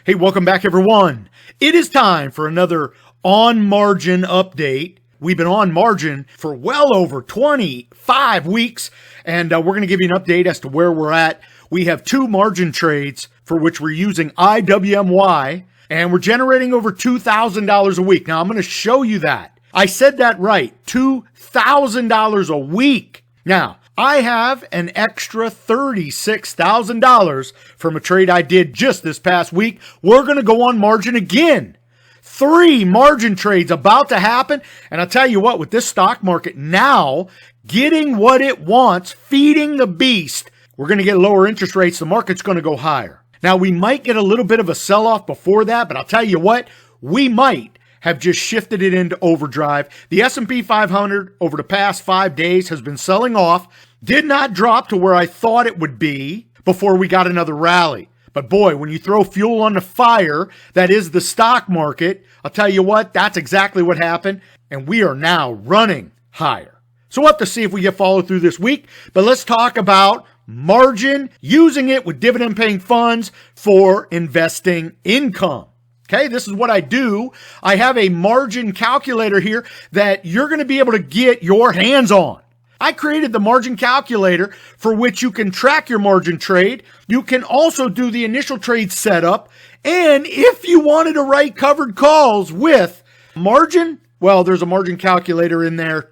Hey, welcome back, everyone. It is time for another on margin update. We've been on margin for well over 25 weeks, and we're going to give you an update as to where we're at. We have two margin trades for which we're using IWMY, and we're generating over $2,000 a week. Now, I'm going to show you that. I said that right, $2,000 a week. Now, I have an extra $36,000 from a trade I did just this past week. We're going to go on margin again. 3 margin trades about to happen. And I'll tell you what, with this stock market now getting what it wants, feeding the beast, we're going to get lower interest rates. The market's going to go higher. Now, we might get a little bit of a sell-off before that, but I'll tell you what, we might have just shifted it into overdrive. The S&P 500 over the past 5 days has been selling off, did not drop to where I thought it would be before we got another rally. But boy, when you throw fuel on the fire, that is the stock market, I'll tell you what, that's exactly what happened, and we are now running higher. So we'll have to see if we get follow through this week, but let's talk about margin, using it with dividend-paying funds for investing income. Okay, this is what I do. I have a margin calculator here that you're going to be able to get your hands on. I created the margin calculator for which you can track your margin trade. You can also do the initial trade setup. And if you wanted to write covered calls with margin, well, there's a margin calculator in there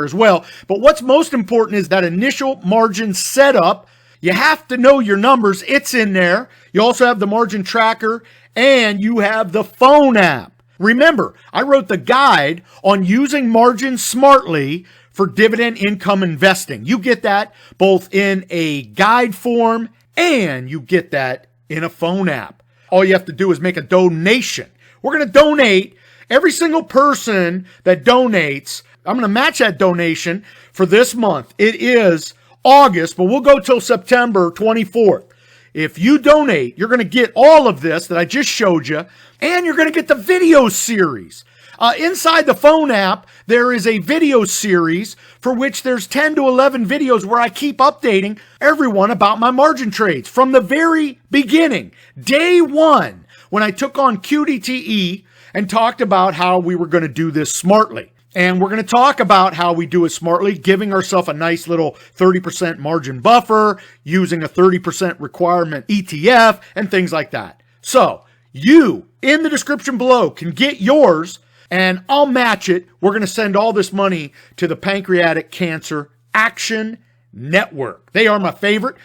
as well. But what's most important is that initial margin setup. You have to know your numbers. It's in there. You also have the margin tracker and you have the phone app. Remember, I wrote the guide on using margin smartly for dividend income investing. You get that both in a guide form and you get that in a phone app. All you have to do is make a donation. We're going to donate. Every single person that donates, I'm going to match that donation for this month. It is August, but we'll go till September 24th. If you donate, you're going to get all of this that I just showed you, and you're going to get the video series. Inside the phone app, there is a video series for which there's 10 to 11 videos where I keep updating everyone about my margin trades from the very beginning. Day one, when I took on QDTE and talked about how we were going to do this smartly. And we're going to talk about how we do it smartly, giving ourselves a nice little 30% margin buffer, using a 30% requirement ETF, and things like that. So you, in the description below, can get yours, and I'll match it. We're going to send all this money to the Pancreatic Cancer Action Network. They are my favorite.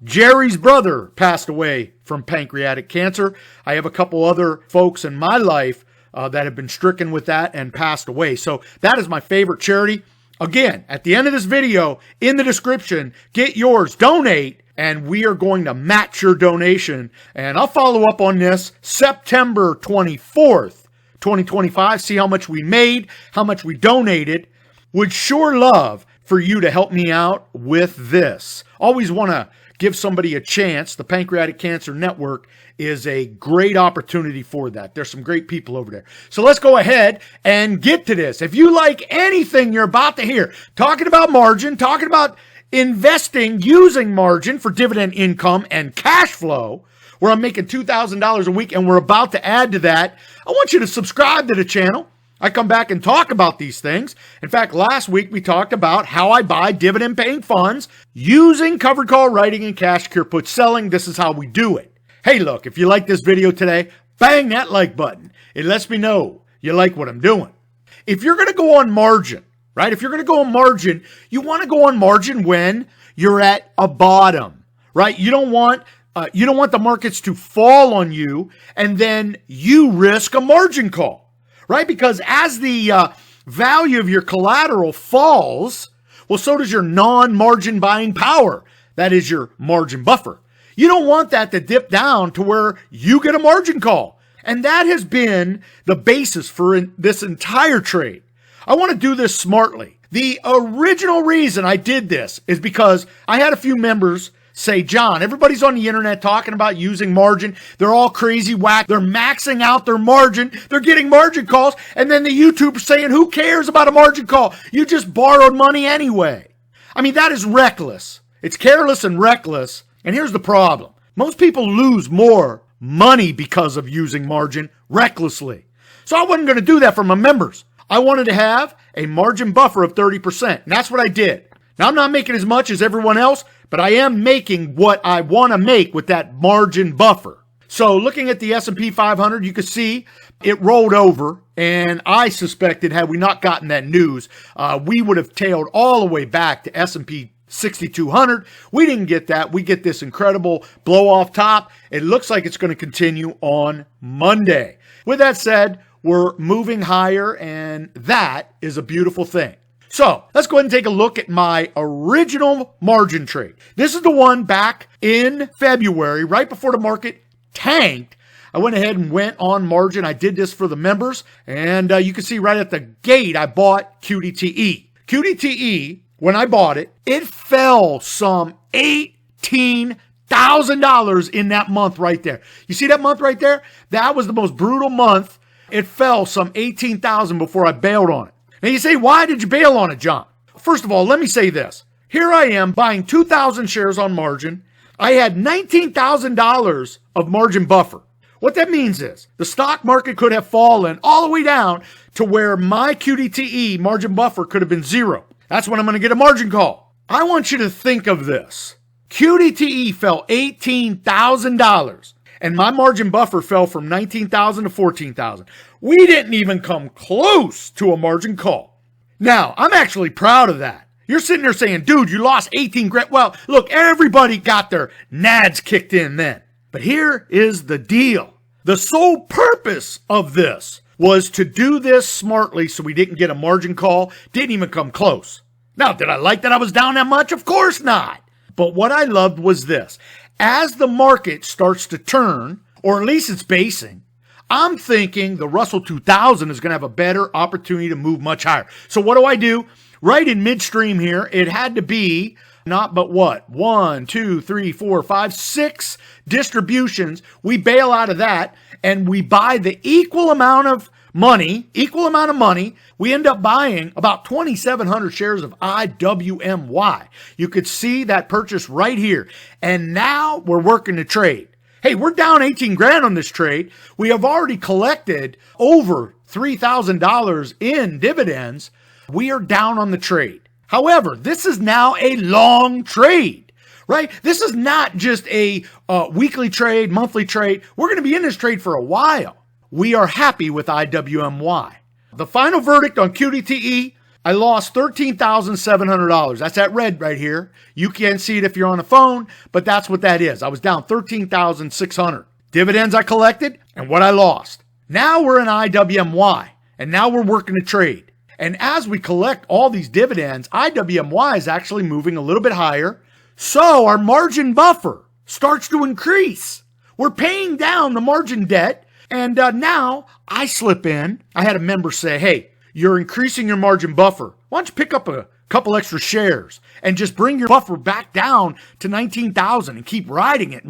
Jerry's brother passed away from pancreatic cancer. I have a couple other folks in my life that have been stricken with that and passed away. So that is my favorite charity. Again, at the end of this video, in the description, get yours, donate, and we are going to match your donation. And I'll follow up on this September 24th, 2025, see how much we made, how much we donated. Would sure love for you to help me out with this. Always want to give somebody a chance. The Pancreatic Cancer Network is a great opportunity for that. There's some great people over there. So let's go ahead and get to this. If you like anything you're about to hear, talking about margin, talking about investing using margin for dividend income and cash flow, where I'm making $2,000 a week and we're about to add to that, I want you to subscribe to the channel. I come back and talk about these things. In fact, last week we talked about how I buy dividend-paying funds using covered call writing and cash secure put selling. This is how we do it. Hey, look, if you like this video today, bang that like button. It lets me know you like what I'm doing. If you're going to go on margin, right? If you're going to go on margin, you want to go on margin when you're at a bottom, right? You don't want the markets to fall on you and then you risk a margin call. Right? Because as the value of your collateral falls, well, so does your non-margin buying power. That is your margin buffer. You don't want that to dip down to where you get a margin call. And that has been the basis for this entire trade. I want to do this smartly. The original reason I did this is because I had a few members say, John, everybody's on the internet talking about using margin. They're all crazy whack. They're maxing out their margin. They're getting margin calls. And then the YouTubers saying, who cares about a margin call? You just borrowed money anyway. I mean, that is reckless. It's careless and reckless. And here's the problem. Most people lose more money because of using margin recklessly. So I wasn't going to do that for my members. I wanted to have a margin buffer of 30%. And that's what I did. Now, I'm not making as much as everyone else, but I am making what I want to make with that margin buffer. So looking at the S&P 500, you can see it rolled over. And I suspected, had we not gotten that news, we would have tailed all the way back to S&P 6,200. We didn't get that. We get this incredible blow off top. It looks like it's going to continue on Monday. With that said, we're moving higher, and that is a beautiful thing. So let's go ahead and take a look at my original margin trade. This is the one back in February, right before the market tanked. I went ahead and went on margin. I did this for the members, and you can see right at the gate, I bought QDTE. QDTE, when I bought it, it fell some $18,000 in that month right there. You see that month right there? That was the most brutal month. It fell some $18,000 before I bailed on it. Now you say, why did you bail on it, John? First of all, let me say this. Here I am buying 2,000 shares on margin. I had $19,000 of margin buffer. What that means is the stock market could have fallen all the way down to where my QDTE margin buffer could have been zero. That's when I'm going to get a margin call. I want you to think of this. QDTE fell $18,000 and my margin buffer fell from $19,000 to $14,000. We didn't even come close to a margin call. Now, I'm actually proud of that. You're sitting there saying, dude, you lost 18 grand. Well, look, everybody got their nads kicked in then. But here is the deal. The sole purpose of this was to do this smartly so we didn't get a margin call, didn't even come close. Now, did I like that I was down that much? Of course not. But what I loved was this. As the market starts to turn, or at least it's basing, I'm thinking the Russell 2000 is going to have a better opportunity to move much higher. So what do? Right in midstream here, it had to be not but what? 1, 2, 3, 4, 5, 6 distributions. We bail out of that and we buy the equal amount of money. We end up buying about 2,700 shares of IWMY. You could see that purchase right here. And now we're working the trade. Hey, we're down 18 grand on this trade. We have already collected over $3,000 in dividends. We are down on the trade. However, this is now a long trade, right? This is not just a weekly trade, monthly trade. We're going to be in this trade for a while. We are happy with IWMY. The final verdict on QDTE, I lost $13,700. That's that red right here. You can't see it if you're on a phone, but that's what that is. I was down $13,600. Dividends I collected and what I lost. Now we're in IWMY, and now we're working the trade. And as we collect all these dividends, IWMY is actually moving a little bit higher. So our margin buffer starts to increase. We're paying down the margin debt. And now I slip in. I had a member say, hey, you're increasing your margin buffer. Why don't you pick up a couple extra shares and just bring your buffer back down to 19,000 and keep riding it.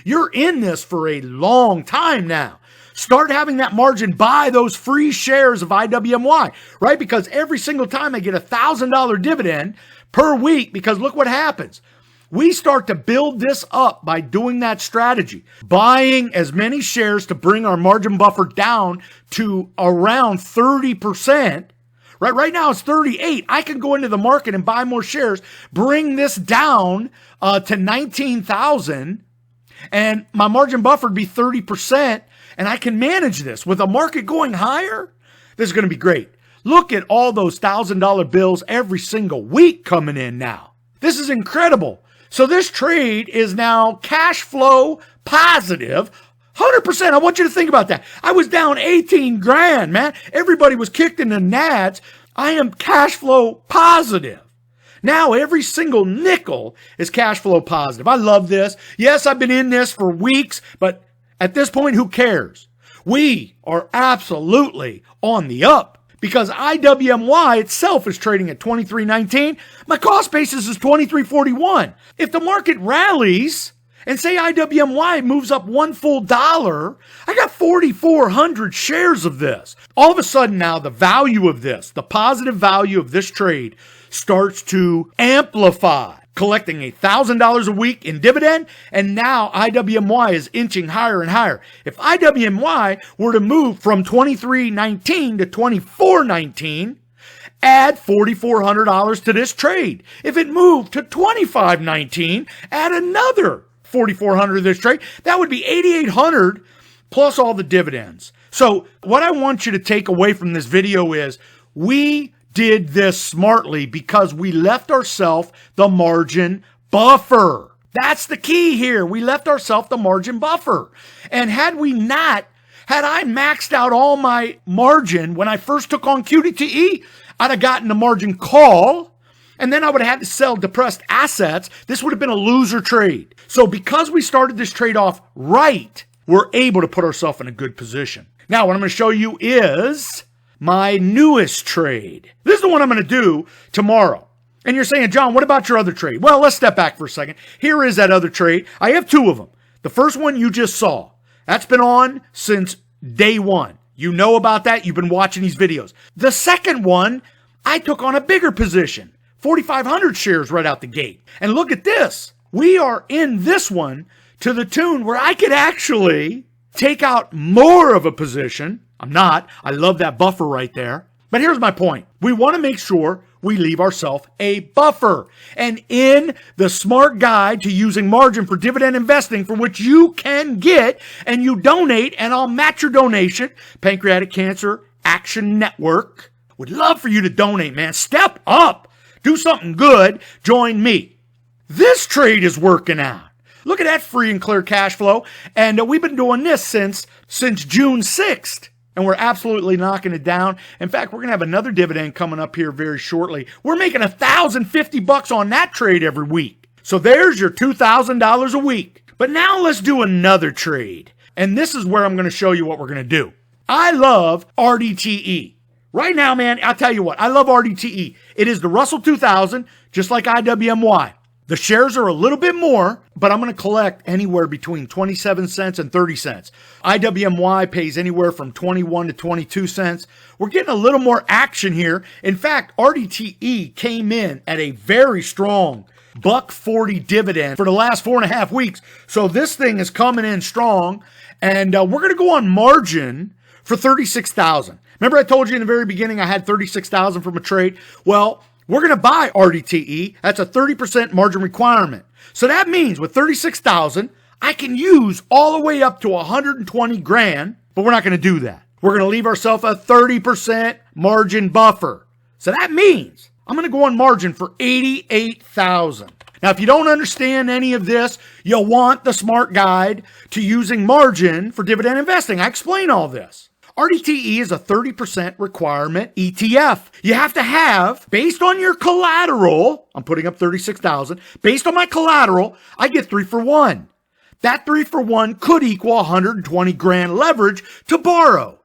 You're in this for a long time now. Start having that margin, buy those free shares of IWMY, right? Because every single time I get a $1,000 dividend per week, because look what happens. We start to build this up by doing that strategy, buying as many shares to bring our margin buffer down to around 30%. Right now it's 38. I can go into the market and buy more shares, bring this down to 19,000, and my margin buffer would be 30%. And I can manage this. With a market going higher, this is going to be great. Look at all those $1,000 bills every single week coming in now. This is incredible. So this trade is now cash flow positive. 100%. I want you to think about that. I was down 18 grand, man. Everybody was kicked in the nads. I am cash flow positive. Now every single nickel is cash flow positive. I love this. Yes, I've been in this for weeks, but at this point, who cares? We are absolutely on the up because IWMY itself is trading at $23.19. My cost basis is $23.41. If the market rallies and say IWMY moves up $1 full, I got 4,400 shares of this. All of a sudden now the value of this, the positive value of this trade starts to amplify. collecting $1,000 a week in dividend, and now IWMY is inching higher and higher. If IWMY were to move from $23.19 to $24.19, add $4,400 to this trade. If it moved to $25.19, add another $4,400 to this trade. That would be $8,800 plus all the dividends. So what I want you to take away from this video is we did this smartly because we left ourselves the margin buffer. That's the key here. We left ourselves the margin buffer. And had I maxed out all my margin when I first took on QDTE, I'd have gotten a margin call, and then I would have had to sell depressed assets. This would have been a loser trade. So because we started this trade off right, we're able to put ourselves in a good position. Now, what I'm going to show you is my newest trade. This is the one I'm going to do tomorrow. And you're saying, John, what about your other trade? Well, let's step back for a second. Here is that other trade. I have two of them. The first one you just saw. That's been on since day one. You know about that. You've been watching these videos. The second one, I took on a bigger position. 4,500 shares right out the gate. And look at this. We are in this one to the tune where I could actually take out more of a position. I'm not. I love that buffer right there. But here's my point. We want to make sure we leave ourselves a buffer. And in the smart guide to using margin for dividend investing, for which you can get and you donate, and I'll match your donation, Pancreatic Cancer Action Network. Would love for you to donate, man. Step up. Do something good. Join me. This trade is working out. Look at that free and clear cash flow. And we've been doing this since June 6th. And we're absolutely knocking it down. In fact, we're going to have another dividend coming up here very shortly. We're making $1,050 on that trade every week. So there's your $2,000 a week. But now let's do another trade. And this is where I'm going to show you what we're going to do. I love RDTE. Right now, man, I'll tell you what. I love RDTE. It is the Russell 2000, just like IWMY. The shares are a little bit more, but I'm going to collect anywhere between 27 cents and 30 cents. IWMY pays anywhere from 21 to 22 cents. We're getting a little more action here. In fact, RDTE came in at a very strong $1.40 dividend for the last 4.5 weeks. So this thing is coming in strong, and we're going to go on margin for 36,000. Remember I told you in the very beginning I had 36,000 from a trade? Well, we're going to buy RDTE. That's a 30% margin requirement. So that means with 36,000, I can use all the way up to 120 grand, but we're not going to do that. We're going to leave ourselves a 30% margin buffer. So that means I'm going to go on margin for 88,000. Now, if you don't understand any of this, you'll want the smart guide to using margin for dividend investing. I explain all this. RDTE is a 30% requirement ETF. You have to have, based on your collateral, I'm putting up 36,000, based on my collateral, I get 3 for 1. That 3 for 1 could equal 120 grand leverage to borrow.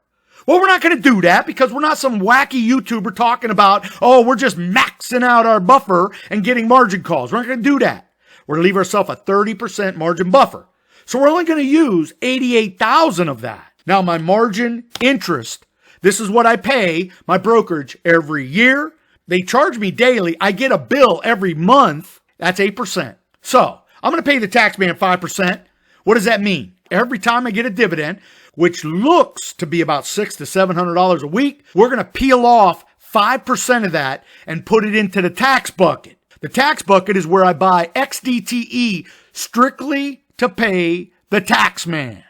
Well, we're not going to do that because we're not some wacky YouTuber talking about, oh, we're just maxing out our buffer and getting margin calls. We're not going to do that. We're going to leave ourselves a 30% margin buffer. So we're only going to use 88,000 of that. Now, my margin interest, this is what I pay my brokerage every year. They charge me daily. I get a bill every month. That's 8%. So I'm going to pay the tax man 5%. What does that mean? Every time I get a dividend, which looks to be about $600 to $700 a week, we're going to peel off 5% of that and put it into the tax bucket. The tax bucket is where I buy XDTE strictly to pay the tax man.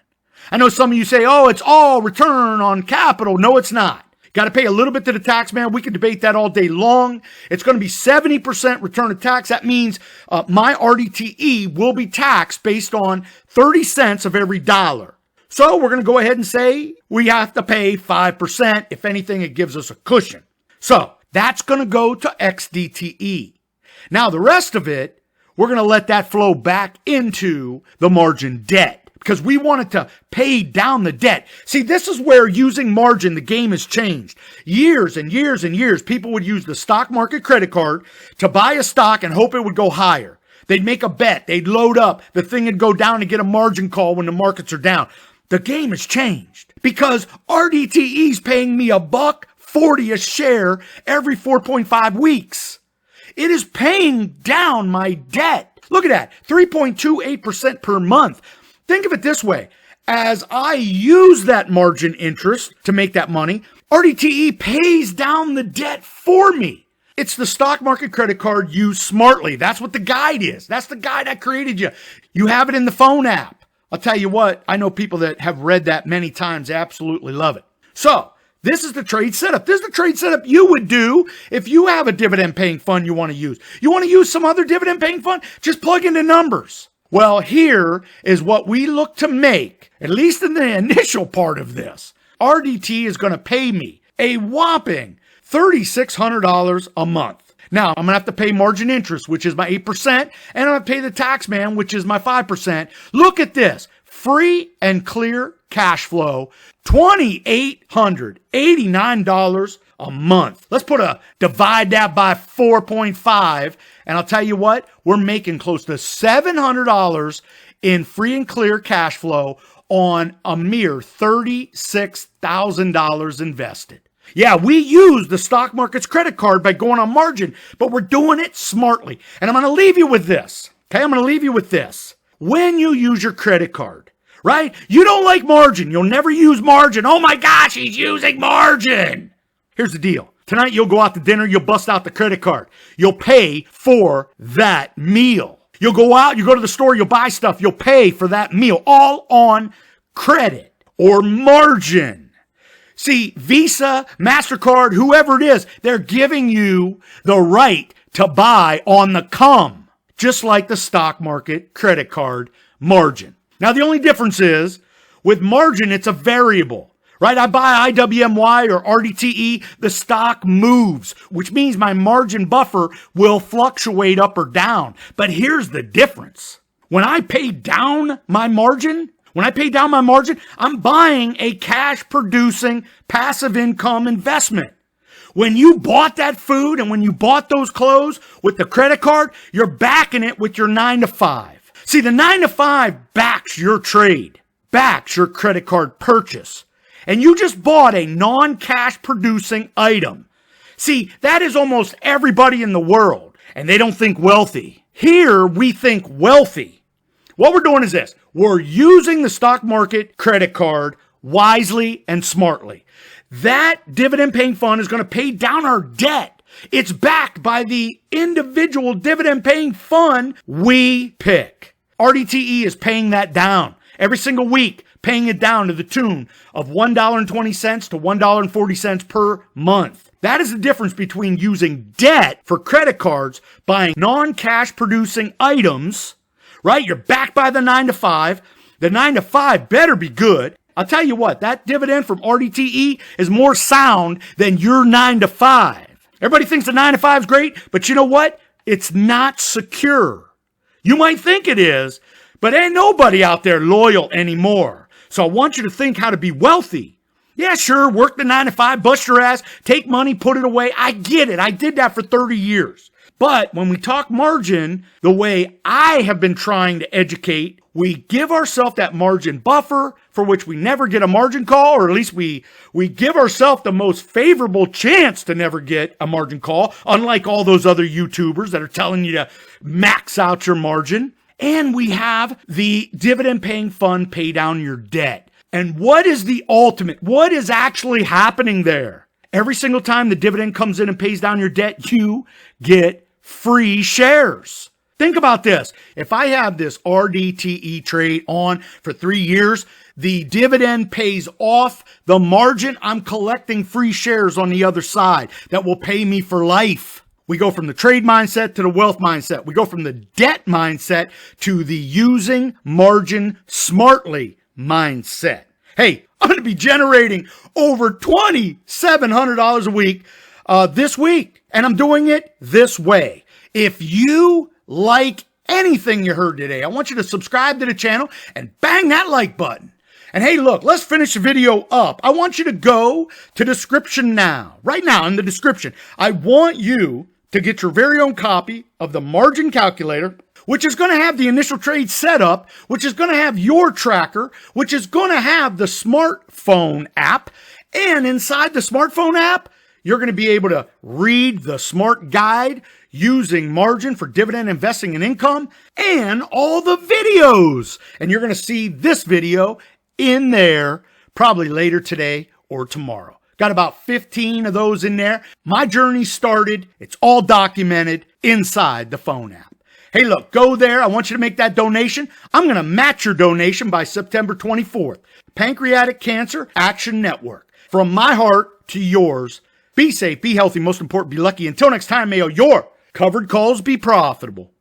I know some of you say, oh, it's all return on capital. No, it's not. Got to pay a little bit to the tax man. We can debate that all day long. It's going to be 70% return of tax. That means my RDTE will be taxed based on 30 cents of every dollar. So we're going to go ahead and say we have to pay 5%. If anything, it gives us a cushion. So that's going to go to XDTE. Now, the rest of it, we're going to let that flow back into the margin debt, because we wanted to pay down the debt. See, this is where using margin, the game has changed. Years and years and years, people would use the stock market credit card to buy a stock and hope it would go higher. They'd make a bet. They'd load up. The thing would go down and get a margin call when the markets are down. The game has changed because RDTE is paying me $1.40 a share every 4.5 weeks. It is paying down my debt. Look at that, 3.28% per month. Think of it this way. As I use that margin interest to make that money, RDTE pays down the debt for me. It's the stock market credit card used smartly. That's what the guide is. That's the guide I created you. You have it in the phone app. I'll tell you what, I know people that have read that many times, absolutely love it. So, this is the trade setup. This is the trade setup you would do if you have a dividend paying fund you want to use. You want to use some other dividend paying fund? Just plug in the numbers. Well, here is what we look to make, at least in the initial part of this. RDT is going to pay me a whopping $3,600 a month. Now, I'm going to have to pay margin interest, which is my 8%, and I'm going to pay the tax man, which is my 5%. Look at this. Free and clear cash flow, $2,889 a month. Let's divide that by 4.5, and I'll tell you what, we're making close to $700 in free and clear cash flow on a mere $36,000 invested. Yeah, we use the stock market's credit card by going on margin, but we're doing it smartly. And I'm going to leave you with this. Okay, I'm going to leave you with this. When you use your credit card, right? You don't like margin. You'll never use margin. Oh my gosh, he's using margin. Here's the deal. Tonight you'll go out to dinner, you'll bust out the credit card. You'll pay for that meal. You'll go out, you go to the store, you'll buy stuff, you'll pay for that meal, all on credit or margin. See, Visa, MasterCard, whoever it is, they're giving you the right to buy on the come, just like the stock market credit card margin. Now, the only difference is with margin, it's a variable, right? I buy IWMY or RDTE, the stock moves, which means my margin buffer will fluctuate up or down. But here's the difference. When I pay down my margin, I'm buying a cash-producing passive income investment. When you bought that food and when you bought those clothes with the credit card, you're backing it with your 9 to 5. See, the 9 to 5 backs your trade, backs your credit card purchase. And you just bought a non-cash producing item. See, that is almost everybody in the world, and they don't think wealthy. Here, we think wealthy. What we're doing is this. We're using the stock market credit card wisely and smartly. That dividend paying fund is going to pay down our debt. It's backed by the individual dividend paying fund we pick. RDTE is paying that down every single week, paying it down to the tune of $1.20 to $1.40 per month. That is the difference between using debt for credit cards, buying non-cash producing items, right? You're backed by the 9 to 5. The 9 to 5 better be good. I'll tell you what, that dividend from RDTE is more sound than your 9 to 5. Everybody thinks the 9 to 5 is great, but you know what? It's not secure. You might think it is, but ain't nobody out there loyal anymore. So I want you to think how to be wealthy. Yeah, sure, work the 9 to 5, bust your ass, take money, put it away. I get it. I did that for 30 years. But when we talk margin, the way I have been trying to educate, we give ourselves that margin buffer for which we never get a margin call, or at least we give ourselves the most favorable chance to never get a margin call, unlike all those other YouTubers that are telling you to max out your margin. And we have the dividend paying fund pay down your debt. And what is the ultimate? What is actually happening there? Every single time the dividend comes in and pays down your debt, you get free shares. Think about this. If I have this RDTE trade on for 3 years, the dividend pays off the margin. I'm collecting free shares on the other side that will pay me for life. We go from the trade mindset to the wealth mindset. We go from the debt mindset to the using margin smartly mindset. Hey, I'm going to be generating over $2,700 a week this week, and I'm doing it this way. If you like anything you heard today, I want you to subscribe to the channel and bang that like button. And hey, look, let's finish the video up. I want you to go to description now, right now in the description. I want you to get your very own copy of the margin calculator, which is going to have the initial trade setup, which is going to have your tracker, which is going to have the smartphone app. And inside the smartphone app, You're going to be able to read the smart guide using margin for dividend investing and income and all the videos. And you're going to see this video in there probably later today or tomorrow. Got about 15 of those in there. My journey started. It's all documented inside the phone app. Hey, look, go there. I want you to make that donation. I'm going to match your donation by September 24th. Pancreatic Cancer Action Network. From my heart to yours, be safe, be healthy, most important, be lucky. Until next time, may all your covered calls be profitable.